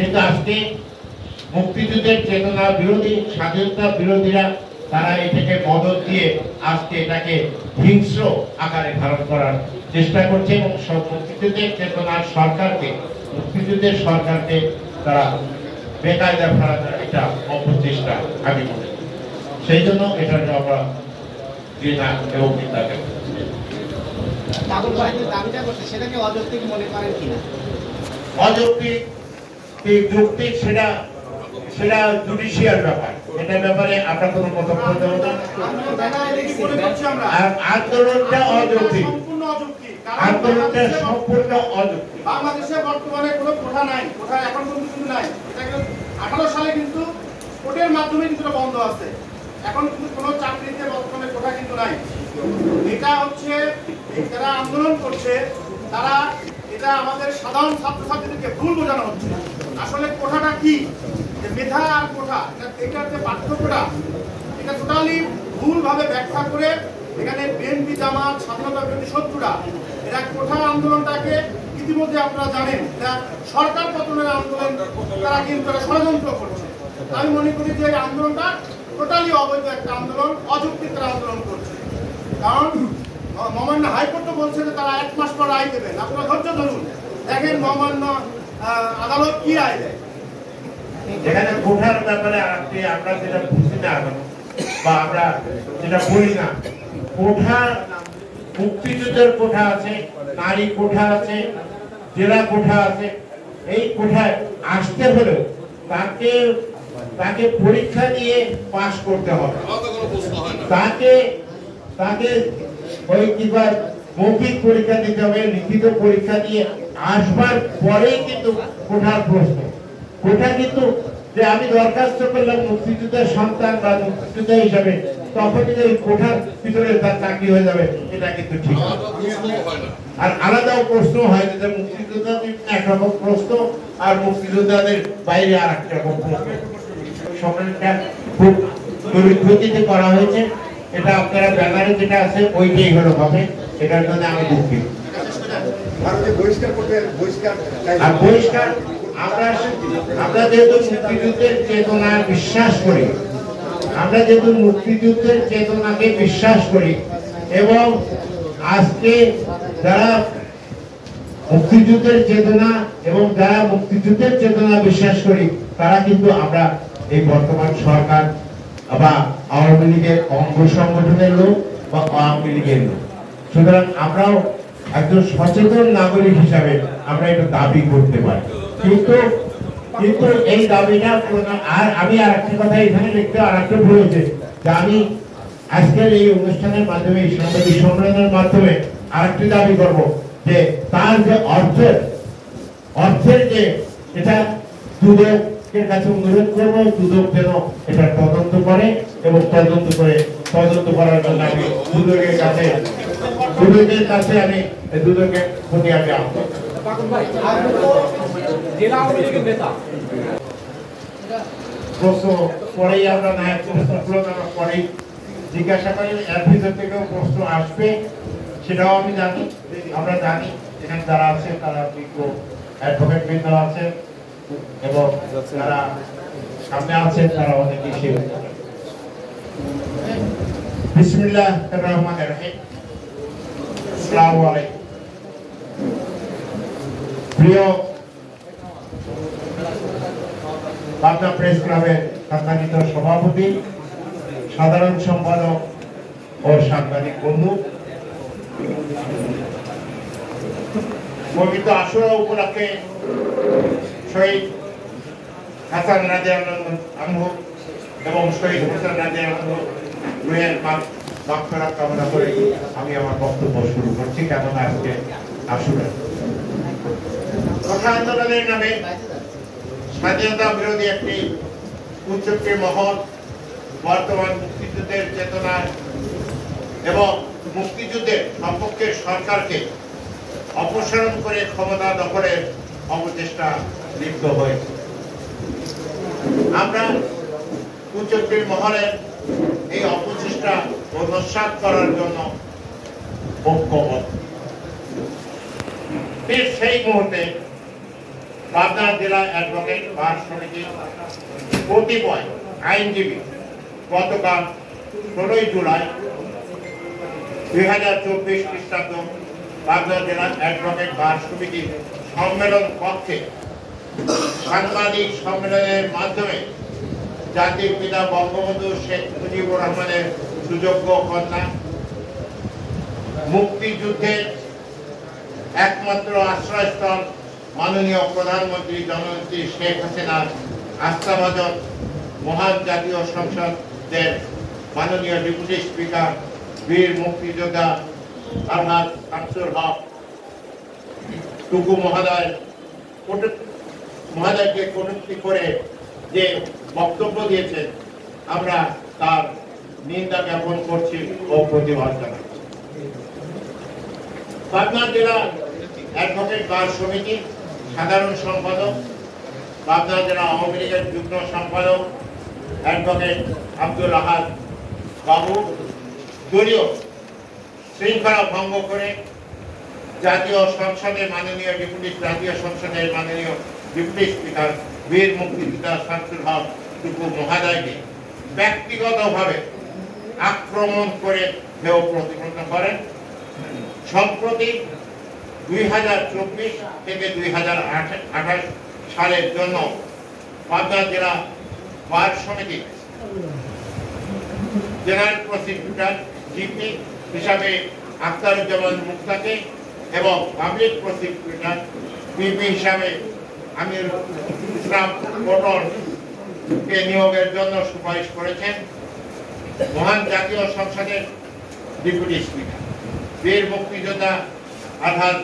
কিন্তু আজকে মুক্তিযুদ্ধের চেতনা বিরোধী, স্বাধীনতা বিরোধীরা তারা এটাকে মদত দিয়ে আজকে এটাকে হিংস্র আকারে ধারণ করার চেষ্টা করছে এবং মুক্তিযুদ্ধের চেতনার সরকারকে, মুক্তিযুদ্ধের সরকারকে তারা বেকায়দা ফেলানোর একটা অপচেষ্টা আমি মনে করি। সেই জন্য এটার আমরা ঘৃণা এবং নিন্দা করি। অযৌক্তিক যৌক্তিক সেটা জুডিশিয়াল ব্যাপার, এটা ব্যাপারে আপনার কোনো মতামত দেব না। আন্দোলনটা অযৌক্তিক, আন্দোলনটা সম্পূর্ণ অযৌক্তিক। বাংলাদেশে বর্তমানে কোনো কোঠা নাই, কোঠা এখন পর্যন্ত কিন্তু নাই। এটা 18 সালে কিন্তু কোর্টের মাধ্যমে কিন্তু বন্ধ আছে। এখন কিন্তু কোনো চাকরিতে বর্তমানে কোঠা কিন্তু নাই। এটা হচ্ছে যারা আন্দোলন করছে তারা, এটা আমাদের সাধারণ ছাত্রছাত্রীদেরকে ভুল বোঝানো হচ্ছে। আসলে কোঠাটা কি, মেধা আর কোঠা, এটার যে পার্থক্যটা এটা টোটালি ভুলভাবে ব্যাখ্যা করে এখানে বিএনপি, জামাত, স্বাধীনতা বিরোধী শত্রুরা এরা কোঠা আন্দোলনটাকে ইতিমধ্যে আপনারা জানেন এটা সরকার পতনের আন্দোলন, তারা কিন্তু ষড়যন্ত্র করছে। আমি মনে করি যে এই আন্দোলনটা টোটালি অবৈধ একটা আন্দোলন, অযৌক্তিক তারা আন্দোলন করছে। কারণ মহামান্য হাইকোর্ট তো বলছে যে তারা 1 মাস পর রায় দেবেন, আপনারা ধৈর্য ধরুন, দেখেন মহামান্য আদালত কি রায় দেয়। এখানে কোঠার ব্যাপারে আমরা যেটা বুঝি না বা আমরা যেটা বলি না, কোঠা, মুক্তিযুদ্ধের কোঠা আছে, নারী কোঠা আছে, জেলা কোঠা আছে। এই কোঠায় আসতে হলে তাকে পরীক্ষা দিয়ে পাস করতে হবে, তাকে ওই কিংবা মৌখিক পরীক্ষা দিতে হবে, লিখিত পরীক্ষা দিয়ে আসবার পরেই কিন্তু কোঠার প্রশ্ন। কোঠা কিন্তু যে আমি দরখাস্ত করলাম মুক্তিযুদ্ধের সন্তান বা মুক্তিযোদ্ধা হিসাবে, তখনই যে কোঠার ভিতরে তার চাকরি হয়ে যাবে, এটা কিন্তু ঠিক না। আর আলাদাও প্রশ্ন হয় যে মুক্তিযোদ্ধাদের একরকম প্রশ্ন আর মুক্তিযোদ্ধাদের বাইরে আর এক রকম প্রশ্ন। সময়টা খুব দরিদ্রতিতে করা হয়েছে। এটা আপনারা ব্যানারে যেটা আছে ওইটাই হলো হবে, এটার জন্য আমি দুঃখিত। আর বহিষ্কার আমরা যেহেতু মুক্তিযুদ্ধের চেতনা বিশ্বাস করি, আমরা যেহেতু মুক্তিযুদ্ধের চেতনাকে বিশ্বাস করি এবং আজকে যারা মুক্তিযুদ্ধের চেতনা এবং যারা মুক্তিযুদ্ধের চেতনা বিশ্বাস করি তারা কিন্তু আমরা এই বর্তমান সরকার বা আওয়ামী লীগের অঙ্গ সংগঠনের লোক বা আওয়ামী লীগের লোক। সুতরাং আমরাও একজন সচেতন নাগরিক হিসাবে আমরা এটা দাবি করতে পারি। কিন্তু এই দাবিটা, আর আমি আর একটা কথা এখানে লিখতে আর একটা বলেছে যে আমি আজকের এই অনুষ্ঠানের মাধ্যমে, এই সাংবাদিক সম্মেলনের মাধ্যমে আরেকটি দাবি করব যে তার যে অর্থের যে এটা দুদকের কাছে অনুরোধ করবো, দুদক যেন এটা তদন্ত করে এবং তদন্ত করার জন্য আমি দুদকের কাছে আমি দুদকের প্রতি আমি আহ্বান। প্রশ্ন পরেই আমরা না পরেই জিজ্ঞাসা করি, এর ভিতর থেকেও প্রশ্ন আসবে, সেটাও আমি জানি। আমরা জানি এখানে যারা আছে তারা বিজ্ঞ অ্যাডভোকেট বৃন্দ আছে এবং যারা সামনে আছেন তারা অনেকেই সে। বিসমিল্লাহির রহমানির রহিম। আসসালামু আলাইকুম। প্রিয় পাবনা প্রেস ক্লাবের সম্মানিত সভাপতি, সাধারণ সম্পাদক ও সাংবাদিক বন্ধু, পবিত্র আশুরা উপলক্ষে শহীদ হাসান রাদিয়াল্লাহু আনহু এবং শহীদ হোসেন রাদিয়াল্লাহু আনহু রুহের মাগফিরাত কামনা করে আমি আমার বক্তব্য শুরু করছি। কেননা আজকে আশুরা কোঠা আন্দোলনের নামে স্বাধীনতা বিরোধী একটি উচ্চক্রী মহল বর্তমান মুক্তিযুদ্ধের চেতনা এবং মুক্তিযুদ্ধের সপক্ষে সরকারকে অপসারণ করে ক্ষমতা দখলের অপচেষ্টা লিপ্ত হয়েছে। আমরা উচ্চক্রী মহলের এই অপচেষ্টা নস্যাৎ করার জন্য ঐক্যবদ্ধ। সেই মুহূর্তে পাবনা জেলা অ্যাডভোকেট বার সমিতি কতিপয় আইনজীবী গতকাল 16 জুলাই 2024 খ্রিস্টাব্দ পাবনা জেলা অ্যাডভোকেট বার সমিতি সম্মেলন কক্ষে সাংবাদিক সম্মেলনের মাধ্যমে জাতির পিতা বঙ্গবন্ধু শেখ মুজিবুর রহমানের সুযোগ্য কন্যা, মুক্তিযুদ্ধের একমাত্র আশ্রয়স্থল মাননীয় প্রধানমন্ত্রী জননেত্রী শেখ হাসিনার আস্থাভাজন মহান জাতীয় সংসদের মাননীয় ডেপুটি স্পিকার বীর মুক্তিযোদ্ধা আলহাজ শামসুল হক টুকু মহোদয়কে কটূক্তি করে যে বক্তব্য দিয়েছেন, আমরা তার নিন্দা জ্ঞাপন করছি ও প্রতিবাদ জানাচ্ছি। পাবনা জেলা অ্যাডভোকেট বার সমিতি সাধারণ সম্পাদক, পাবনা জেলা আওয়ামী লীগের যুগ্ম সম্পাদক অ্যাডভোকেট আব্দুল আহাদ বাবু দলীয় শৃঙ্খলা ভঙ্গ করে জাতীয় সংসদের মাননীয় ডেপুটি স্পিকার বীর মুক্তিযোদ্ধা শামসুল হক টুকু মহোদয়কে ব্যক্তিগতভাবে আক্রমণ করে হেয় প্রতিপন্ন করেন। সম্প্রতি 2024 থেকে 2028 সালের জন্য পাবনা জেলা বার সমিতি জেনারেল প্রসিকিউটর জিপি হিসাবে আখতারুজ্জামান মুক্তাকে এবং পাবলিক প্রসিকিউটর পিপি হিসাবে আমির ইসলাম পটলকে নিয়োগের জন্য সুপারিশ করেছেন মহান জাতীয় সংসদের ডেপুটি স্পিকার বীর মুক্তিযোদ্ধা আলহাজ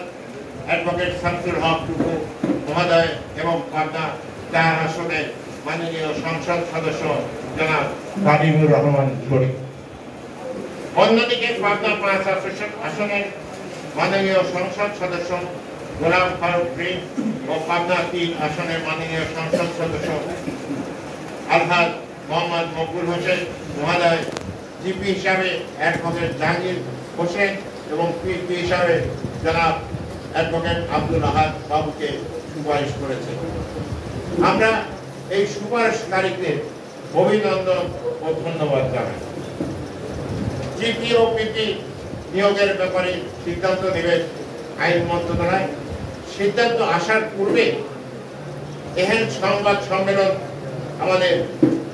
অ্যাডভোকেট শামসুল হক টুকু মহোদয় এবং পাবনা 4 আসনের মাননীয় সংসদ সদস্য জনাব কাদিমুর রহমান শরীফ। অন্যদিকে পাবনা 5 আসনের মাননীয় সংসদ সদস্য গোলাম ফারুক প্রিন্স ও পাবনা 3 আসনের মাননীয় সংসদ সদস্য আলহাজ মোহাম্মদ মকবুল হোসেন মহোদয় জিপি হিসাবে অ্যাডভোকেট জাহাঙ্গীর হোসেন এবং পিপি হিসাবে জনাব অ্যাডভোকেট আব্দুল আহাদ বাবুকে সুপারিশ করেছে। আমরা এই সুপারিশকারীদের অভিনন্দন ও ধন্যবাদ জানাই। জিপি ও পিপি নিয়োগের ব্যাপারে সিদ্ধান্ত নেবে আইন মন্ত্রণালয়। সিদ্ধান্ত আসার পূর্বে এহেন সংবাদ সম্মেলন আমাদের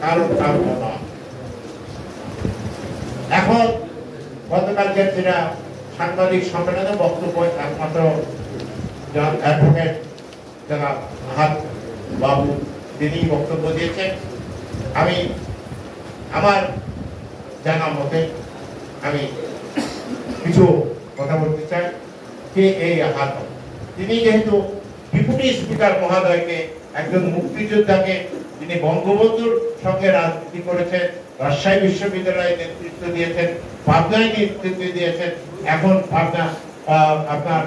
কারণ নয়। এখন গতকালকে যেটা সাংবাদিক সম্মেলনে বক্তব্য একমাত্র অ্যাডভোকেট জনাব আহাদ বাবু তিনি বক্তব্য দিয়েছেন। আমি আমার জানা মতে আমি কিছু কথা বলতে চাই। কে এই আহাদ? তিনি যেহেতু ডেপুটি স্পিকার মহোদয়কে একজন মুক্তিযোদ্ধাকে তিনি বঙ্গবন্ধুর সঙ্গে রাজনীতি করেছেন, রাজশাহী বিশ্ববিদ্যালয়ে নেতৃত্ব দিয়েছেন, পাবনায় নেতৃত্ব দিয়েছেন, এখন পাবনা আপনার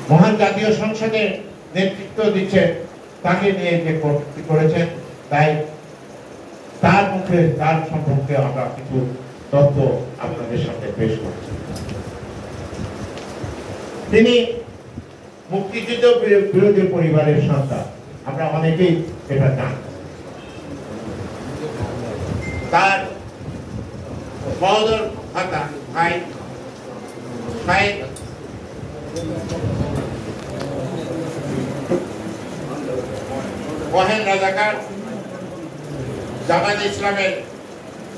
মহান জাতীয় সংসদে নেতৃত্ব দিচ্ছেন, তাকে নিয়ে যে কটূক্তি করেছেন, তাই তার মুখে তার সম্পর্কে আমরা কিছু তথ্য আপনাদের সাথে পেশ করছি। তিনি মুক্তিযুদ্ধ বিরোধী পরিবারের সন্তান, আমরা অনেকেই এটা জানি। তার সহোদর ভাতা ভাই ওয়াহেন রাজাকার জামাত ইসলামের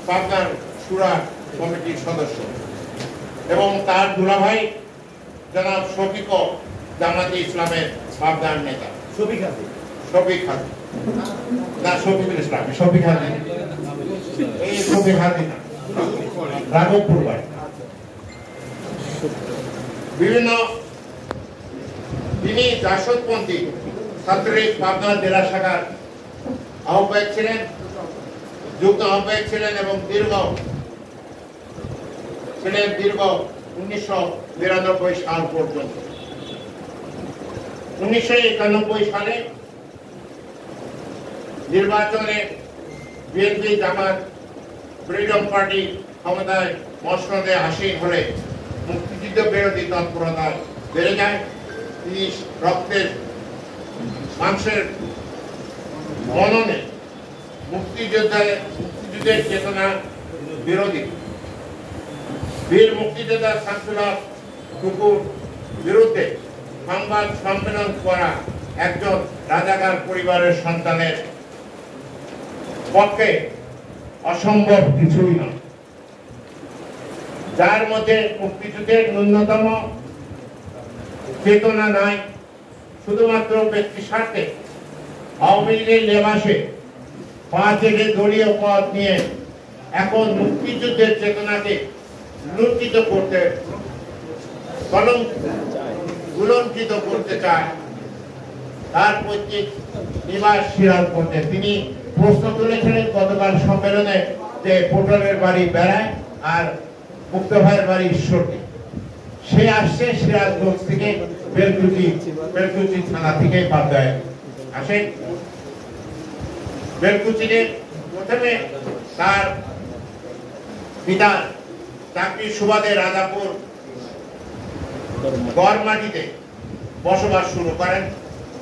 পাবনার শুরা কমিটির সদস্য এবং তার দুলাভাই জনাব শফিক জামাত ইসলামের পাবনার নেতা। শফিক হাদি না, শফিকুল ইসলাম, শফিক হাদি এই শফিক হাদি না, রাঘবপুর বাড়ি। বিভিন্ন তিনি জাসদপন্থী ছাত্রলীগ পাবনা জেলা শাখার আহ্বায়ক ছিলেন, যুগ্ম আহ্বায়ক ছিলেন এবং দীর্ঘ 1992 সাল পর্যন্ত। 1991 সালে নির্বাচনে বিএনপি জামাত ফ্রিডম পার্টি ক্ষমতায় মসনদে আসীন হলে মুক্তিযুদ্ধ বিরোধী তৎপরতা বেড়ে যায়। তিনি রক্তের মানুষের মননে মুক্তিযুদ্ধের চেতনা বিরোধী বীর মুক্তিযোদ্ধা শামসুল টুকুর বিরুদ্ধে সংবাদ সম্মেলন করা একজন রাজাকার পরিবারের সন্তানের পক্ষে অসম্ভব কিছুই নয়, যার মধ্যে মুক্তিযুদ্ধের ন্যূনতম চেতনা নাই, শুধুমাত্র ব্যক্তি স্বার্থে আওয়ামী লীগের লেবাসে পা থেকে দলীয় পদ নিয়ে এখন মুক্তিযুদ্ধের চেতনাকে লুণ্ঠিত করতে গুলঞ্চিত করতে চায়। তার পৈতৃক নিবাস সিরাজগঞ্জে তিনি প্রশ্ন তুলেছিলেন গতকাল সম্মেলনে যে পটলের বাড়ি বেড়ায় আর মুক্ত ভাইয়ের বাড়ি ঈশ্বরদী, সে আসছে সিরাজগঞ্জ থেকে বেলকুচি থানা থেকে বাগদায় আসেন। বেলকুচিতে প্রথমে তার পিতা চাকরির সুবাদে রাজাপুর গড়মাটিতে বসবাস শুরু করেন,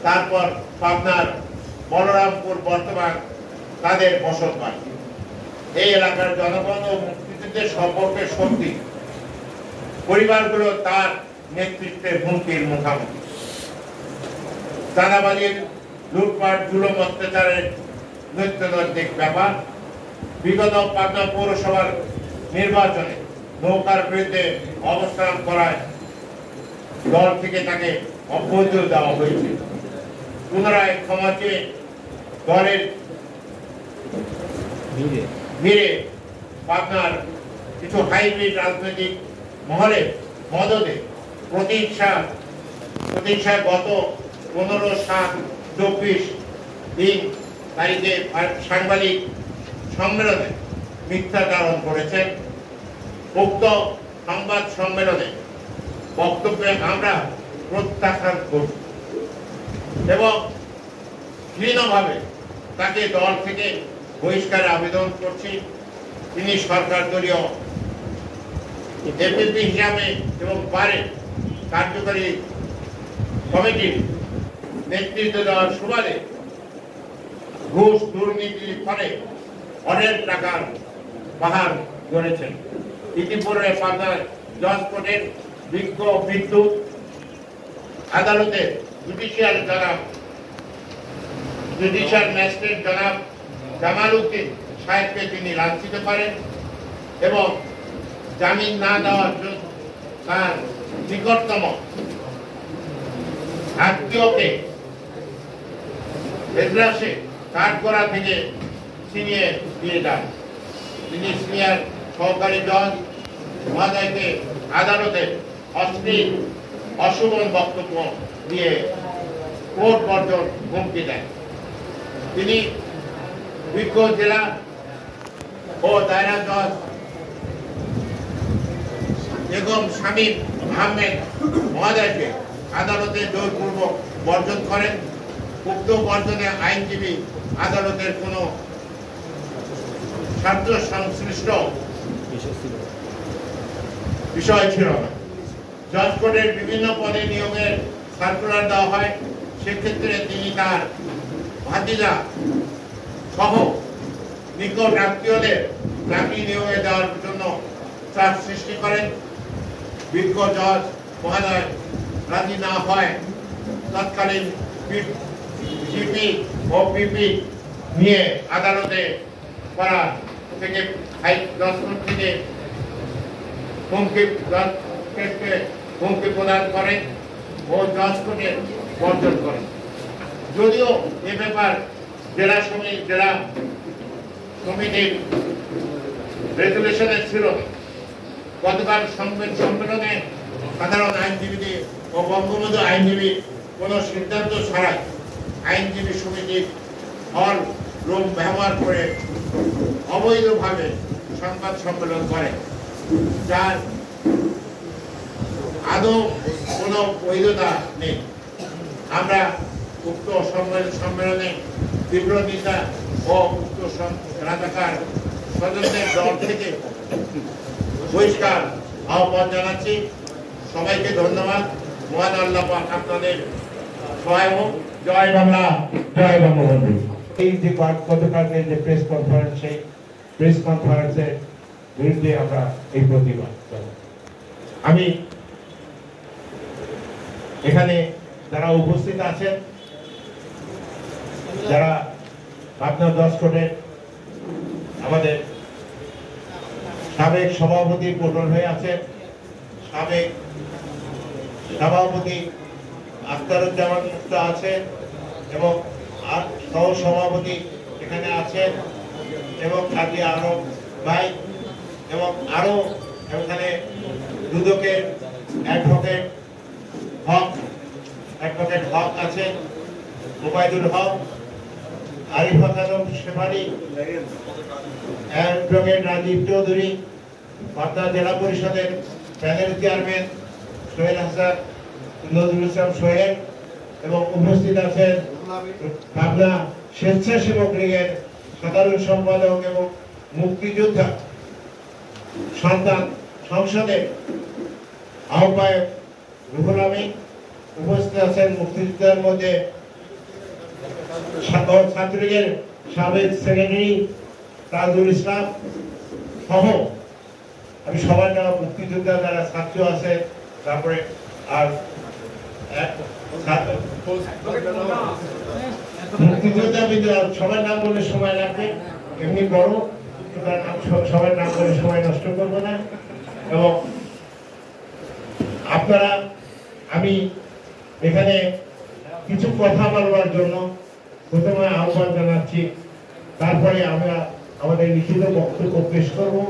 তারপর পাবনার বলরামপুর বর্তমান তাদের বসত বাড়ি। এই এলাকার জনগণ ও মুক্তিযুদ্ধের সম্পর্কে শক্তি পরিবারগুলো তার নেতৃত্বে হুমকির মুখোমুখি। চাঁদাবাজির লুটপাট জুলুম অত্যাচারের নৈতিক ব্যাপার। বিগত পাবনা পৌরসভার নির্বাচনে নৌকার বিরুদ্ধে অবস্থান করায় দল থেকে তাকে অব্যাহতি দেওয়া হয়েছে। পুনরায় ক্ষমা চেয়ে দলের ভিড়ে পাবনার কিছু হাইব্রিড রাজনৈতিক মহলে মদদে প্রতিষ্ঠা গত 15/7/24 দিন তারিখে সাংবাদিক সম্মেলনে মিথ্যাচারণ করেছেন। উক্ত সংবাদ সম্মেলনে বক্তব্যে আমরা প্রত্যাখ্যান করি এবং ঘৃণভাবে তাকে দল থেকে বহিষ্কারের আবেদন করছি। তিনি সরকার দলীয় এপিপি হিসাবে এবং পারে কার্যকরী কমিটির নেতৃত্ব দেওয়ার সুবাদে ঘুষ দুর্নীতির ফলে অনেক টাকার পাহাড় গড়েছেন। ইতিপূর্বে পাবনার জজ কোর্টের বিদ্যুৎ আদালতে জুডিশিয়াল ম্যাজিস্ট্রেট জনাব জামাল উদ্দিন সাহেবকে তিনি লাঞ্ছিত করেন এবং জামিন না দেওয়ার জন্য তার নিকটতম আত্মীয়কে এজলাসে কাঠগড়া থেকে ছিনিয়ে দিয়ে যান। তিনি সিনিয়র সহকারী জজ মহোদয়কে আদালতে অশ্লীল অশোভন বক্তব্য দিয়ে কোর্ট বর্জন হুমকি দেন। তিনি বিজ্ঞ জেলা ও দায়রা জজ বেগম শামীম আহমেদ মহোদয়কে আদালতে জোরপূর্বক বর্জন করেন। উক্ত বর্জনে আইনজীবী আদালতের কোনো স্বার্থ সংশ্লিষ্ট বিষয় ছিল না। জজ কোর্টের বিভিন্ন পদে নিয়োগের সার্কুলার দেওয়া হয়, সেক্ষেত্রে তিনি তার ভাতিজা সহ নিকট আত্মীয়দের চাকরি নিয়োগে দেওয়ার জন্য চাপ সৃষ্টি করেন। বিজ্ঞ জজ মহোদয় রাজি না হয় তৎকালীন জিপি ও পিপি নিয়ে আদালতে করা থেকে থেকে হুমকি প্রদান করেন ও জজ কোর্টে বর্জন করেন। যদিও এ ব্যাপার জেলা কমিটির রেজুলেশনে ছিল, গতকাল সম্মেলনে সাধারণ আইনজীবী ও বঙ্গবন্ধু আইনজীবী কোনো সিদ্ধান্ত ছাড়াই আইনজীবী সমিতির হল রুম ব্যবহার করে অবৈধভাবে সংবাদ সম্মেলন করে, যার আদৌ কোনো বৈধতা নেই। আমরা উক্ত সম্মেলনে তীব্র নিন্দা ও উক্ত রাজাকার স্বজনদের দল থেকে বহিষ্কার আহ্বান জানাচ্ছি। সবাইকে ধন্যবাদ। মহান আল্লাহ পাক আপনাদের সহায় হোক। জয় বাংলা, জয় বঙ্গবন্ধু। এই যে গতকালকে যে প্রেস কনফারেন্সের বিরুদ্ধে আমরা এই প্রতিবাদ জানাই। আমি এখানে যারা উপস্থিত আছেন, যারা পাবনা 10 কোটের আমাদের সাবেক সভাপতি পটল হয়ে আছেন, সাবেক সভাপতি আখতারুজ্জামান মুক্ত আছেন এবং সহ সভাপতি এখানে আছেন এবং কাজী আরব ভাই এবং আরো এখানে দুদকের অ্যাডভোকেট হক আছেন, ওবায়দুল হক, আরিফা খানম শেফালি, অ্যাডভোকেট রাজীব চৌধুরী, পাবনা জেলা পরিষদের প্যানেল চেয়ারম্যান সোহেল হাসান, নজরুল ইসলাম সোহেল এবং উপস্থিত আছেন পাবনা স্বেচ্ছাসেবক লীগের সাধারণ সম্পাদক এবং মুক্তিযোদ্ধা সন্তান সংসদের আহ্বায়ক রুহুল আমিন, উপস্থিত আছেন মুক্তিযোদ্ধার মধ্যে ছাত্রলীগের সাবেক সেক্রেটারি তাজুল ইসলাম সহ আমি সবার নাম, মুক্তিযোদ্ধা যারা ছাত্র আছে, তারপরে আর মুক্তিযোদ্ধা সবার নাম বলে সময় লাগবে, এমনি বড় সবার নাম বলে সময় নষ্ট করবো না। এবং আপনারা, আমি এখানে কিছু কথা বলবার জন্য প্রথমে আহ্বান জানাচ্ছি, তারপরে আমরা আমাদের লিখিত বক্তব্য পেশ করবো।